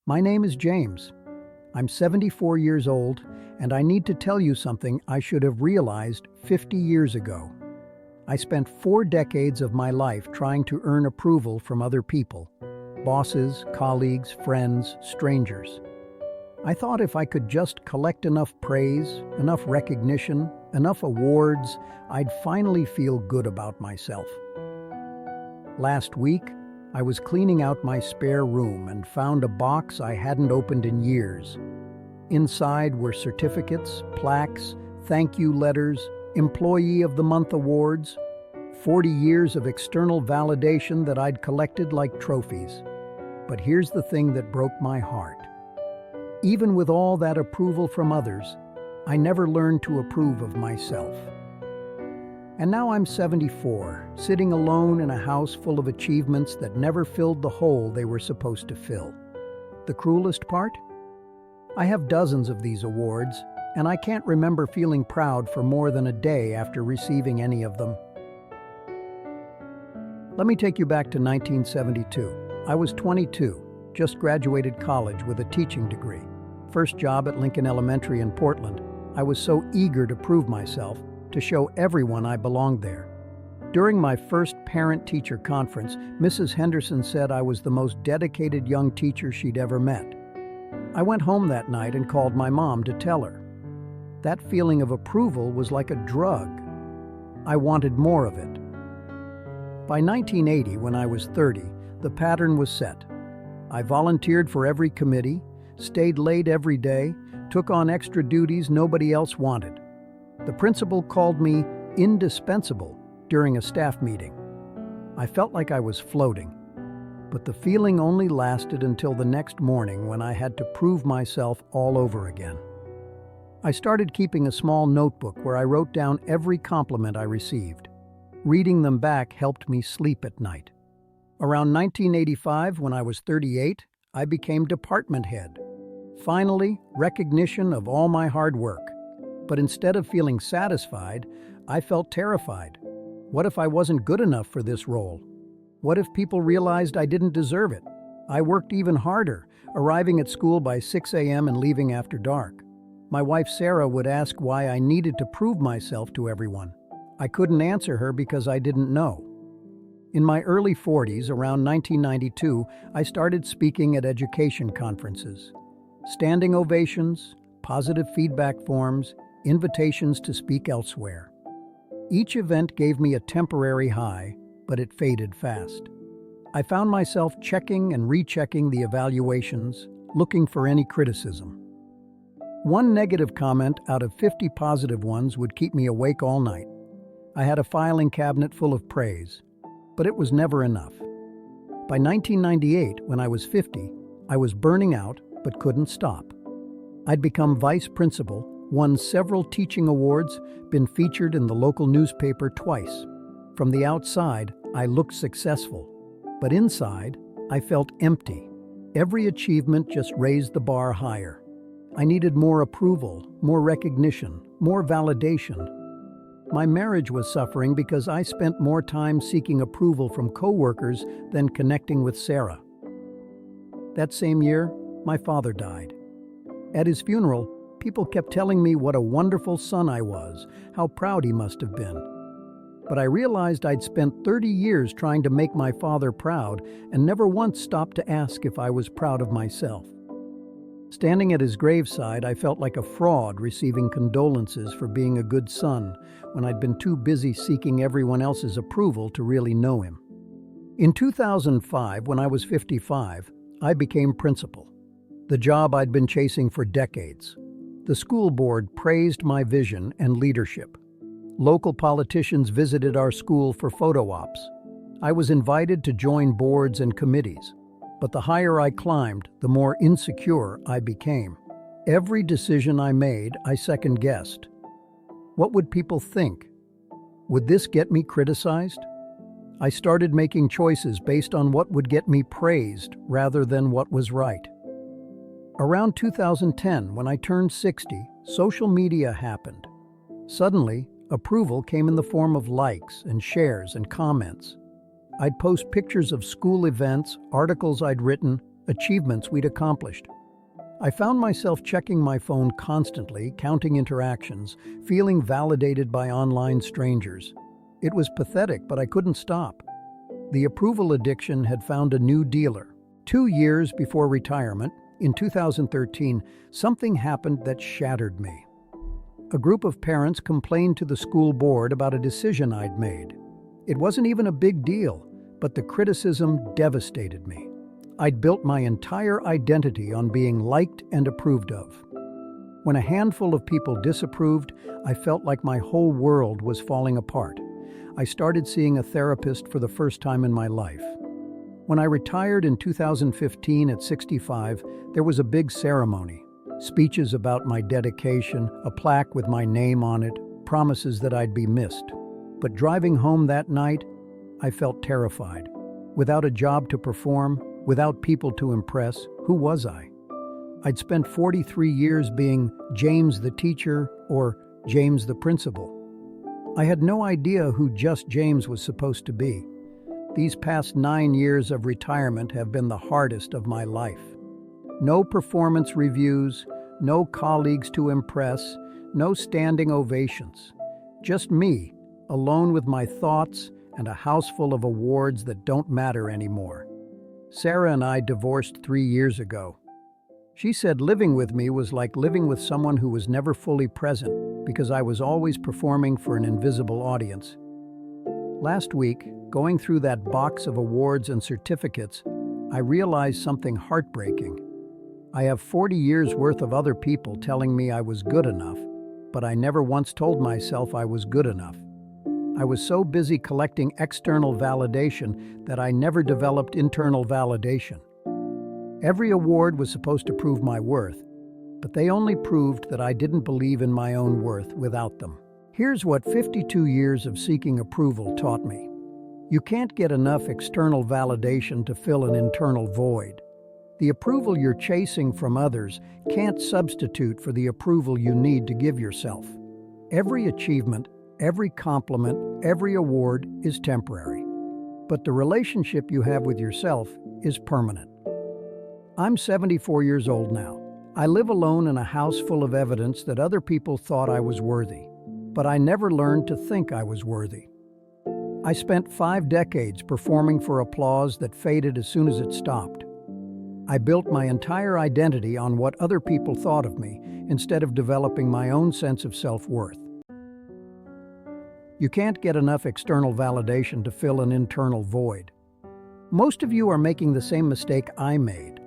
My name is James. I'm 74 years old, and I need to tell you something I should have realized 50 years ago. I spent 4 decades of my life trying to earn approval from other people, bosses, colleagues, friends, strangers. I thought if I could just collect enough praise, enough recognition, enough awards, I'd finally feel good about myself. Last week, I was cleaning out my spare room and found a box I hadn't opened in years. Inside were certificates, plaques, thank you letters, Employee of the Month awards, 40 years of external validation that I'd collected like trophies. But here's the thing that broke my heart. Even with all that approval from others, I never learned to approve of myself. And now I'm 74, sitting alone in a house full of achievements that never filled the hole they were supposed to fill. The cruelest part? I have dozens of these awards, and I can't remember feeling proud for more than a day after receiving any of them. Let me take you back to 1972. I was 22, just graduated college with a teaching degree. First job at Lincoln Elementary in Portland. I was so eager to prove myself, to show everyone I belonged there. During my first parent-teacher conference, Mrs. Henderson said I was the most dedicated young teacher she'd ever met. I went home that night and called my mom to tell her. That feeling of approval was like a drug. I wanted more of it. By 1980, when I was 30, the pattern was set. I volunteered for every committee, stayed late every day, took on extra duties nobody else wanted. The principal called me indispensable during a staff meeting. I felt like I was floating, but the feeling only lasted until the next morning when I had to prove myself all over again. I started keeping a small notebook where I wrote down every compliment I received. Reading them back helped me sleep at night. Around 1985, when I was 38, I became department head. Finally, recognition of all my hard work. But instead of feeling satisfied, I felt terrified. What if I wasn't good enough for this role? What if people realized I didn't deserve it? I worked even harder, arriving at school by 6 a.m. and leaving after dark. My wife Sarah would ask why I needed to prove myself to everyone. I couldn't answer her because I didn't know. In my early 40s, around 1992, I started speaking at education conferences. Standing ovations, positive feedback forms, invitations to speak elsewhere. Each event gave me a temporary high, but it faded fast. I found myself checking and rechecking the evaluations, looking for any criticism. One negative comment out of 50 positive ones would keep me awake all night. I had a filing cabinet full of praise, but it was never enough. By 1998, when I was 50, I was burning out but couldn't stop. I'd become vice principal, won several teaching awards, been featured in the local newspaper twice. From the outside, I looked successful, but inside, I felt empty. Every achievement just raised the bar higher. I needed more approval, more recognition, more validation. My marriage was suffering because I spent more time seeking approval from coworkers than connecting with Sarah. That same year, my father died. At his funeral, people kept telling me what a wonderful son I was, how proud he must have been. But I realized I'd spent 30 years trying to make my father proud and never once stopped to ask if I was proud of myself. Standing at his graveside, I felt like a fraud receiving condolences for being a good son when I'd been too busy seeking everyone else's approval to really know him. In 2005, when I was 55, I became principal, the job I'd been chasing for decades. The school board praised my vision and leadership. Local politicians visited our school for photo ops. I was invited to join boards and committees. But the higher I climbed, the more insecure I became. Every decision I made, I second-guessed. What would people think? Would this get me criticized? I started making choices based on what would get me praised rather than what was right. Around 2010, when I turned 60, social media happened. Suddenly, approval came in the form of likes and shares and comments. I'd post pictures of school events, articles I'd written, achievements we'd accomplished. I found myself checking my phone constantly, counting interactions, feeling validated by online strangers. It was pathetic, but I couldn't stop. The approval addiction had found a new dealer. 2 years before retirement, in 2013, something happened that shattered me. A group of parents complained to the school board about a decision I'd made. It wasn't even a big deal, but the criticism devastated me. I'd built my entire identity on being liked and approved of. When a handful of people disapproved, I felt like my whole world was falling apart. I started seeing a therapist for the first time in my life. When I retired in 2015 at 65, there was a big ceremony. Speeches about my dedication, a plaque with my name on it, promises that I'd be missed. But driving home that night, I felt terrified. Without a job to perform, without people to impress, who was I? I'd spent 43 years being James the teacher or James the principal. I had no idea who just James was supposed to be. These past 9 years of retirement have been the hardest of my life. No performance reviews, no colleagues to impress, no standing ovations. Just me, alone with my thoughts and a house full of awards that don't matter anymore. Sarah and I divorced 3 years ago. She said living with me was like living with someone who was never fully present because I was always performing for an invisible audience. Last week, going through that box of awards and certificates, I realized something heartbreaking. I have 40 years worth of other people telling me I was good enough, but I never once told myself I was good enough. I was so busy collecting external validation that I never developed internal validation. Every award was supposed to prove my worth, but they only proved that I didn't believe in my own worth without them. Here's what 52 years of seeking approval taught me. You can't get enough external validation to fill an internal void. The approval you're chasing from others can't substitute for the approval you need to give yourself. Every achievement, every compliment, every award is temporary, but the relationship you have with yourself is permanent. I'm 74 years old now. I live alone in a house full of evidence that other people thought I was worthy, but I never learned to think I was worthy. I spent 5 decades performing for applause that faded as soon as it stopped. I built my entire identity on what other people thought of me instead of developing my own sense of self-worth. You can't get enough external validation to fill an internal void. Most of you are making the same mistake I made.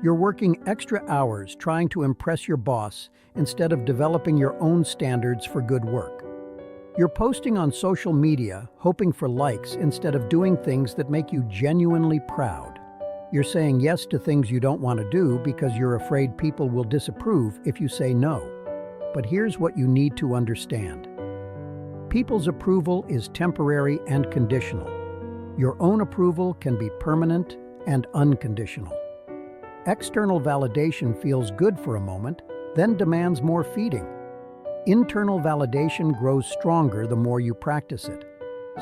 You're working extra hours trying to impress your boss instead of developing your own standards for good work. You're posting on social media hoping for likes instead of doing things that make you genuinely proud. You're saying yes to things you don't want to do because you're afraid people will disapprove if you say no. But here's what you need to understand. People's approval is temporary and conditional. Your own approval can be permanent and unconditional. External validation feels good for a moment, then demands more feeding. Internal validation grows stronger the more you practice it.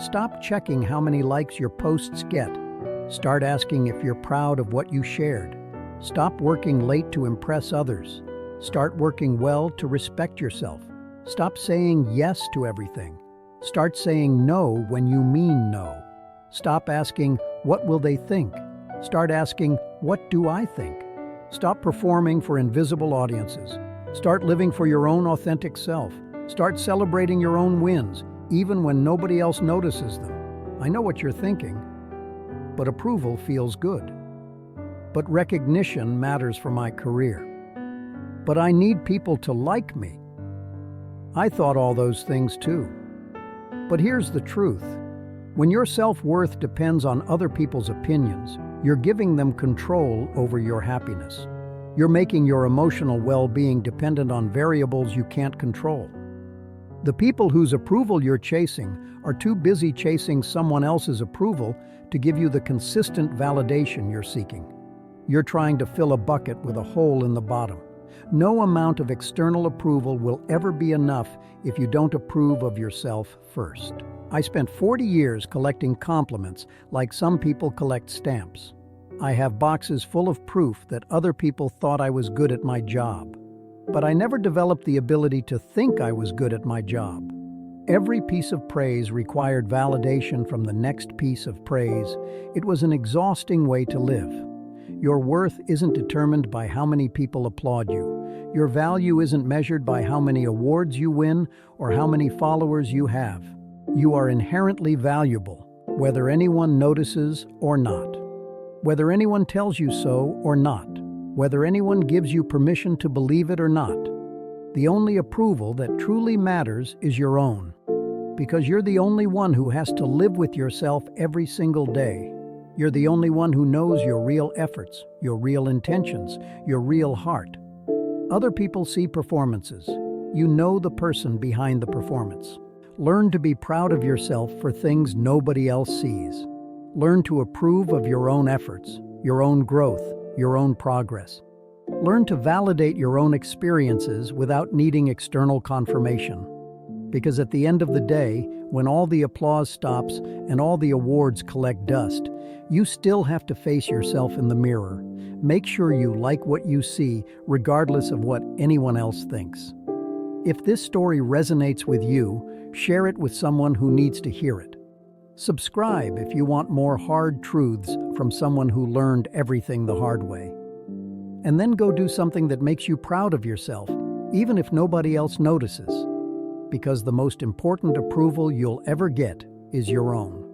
Stop checking how many likes your posts get. Start asking if you're proud of what you shared. Stop working late to impress others. Start working well to respect yourself. Stop saying yes to everything. Start saying no when you mean no. Stop asking, what will they think? Start asking, what do I think? Stop performing for invisible audiences. Start living for your own authentic self. Start celebrating your own wins, even when nobody else notices them. I know what you're thinking, but approval feels good. But recognition matters for my career. But I need people to like me. I thought all those things too. But here's the truth. When your self-worth depends on other people's opinions, you're giving them control over your happiness. You're making your emotional well-being dependent on variables you can't control. The people whose approval you're chasing are too busy chasing someone else's approval to give you the consistent validation you're seeking. You're trying to fill a bucket with a hole in the bottom. No amount of external approval will ever be enough if you don't approve of yourself first. I spent 40 years collecting compliments like some people collect stamps. I have boxes full of proof that other people thought I was good at my job. But I never developed the ability to think I was good at my job. Every piece of praise required validation from the next piece of praise. It was an exhausting way to live. Your worth isn't determined by how many people applaud you. Your value isn't measured by how many awards you win or how many followers you have. You are inherently valuable, whether anyone notices or not. Whether anyone tells you so or not. Whether anyone gives you permission to believe it or not. The only approval that truly matters is your own. Because you're the only one who has to live with yourself every single day. You're the only one who knows your real efforts, your real intentions, your real heart. Other people see performances. You know the person behind the performance. Learn to be proud of yourself for things nobody else sees. Learn to approve of your own efforts, your own growth, your own progress. Learn to validate your own experiences without needing external confirmation. Because at the end of the day, when all the applause stops and all the awards collect dust, you still have to face yourself in the mirror. Make sure you like what you see, regardless of what anyone else thinks. If this story resonates with you, share it with someone who needs to hear it. Subscribe if you want more hard truths from someone who learned everything the hard way. And then go do something that makes you proud of yourself, even if nobody else notices. Because the most important approval you'll ever get is your own.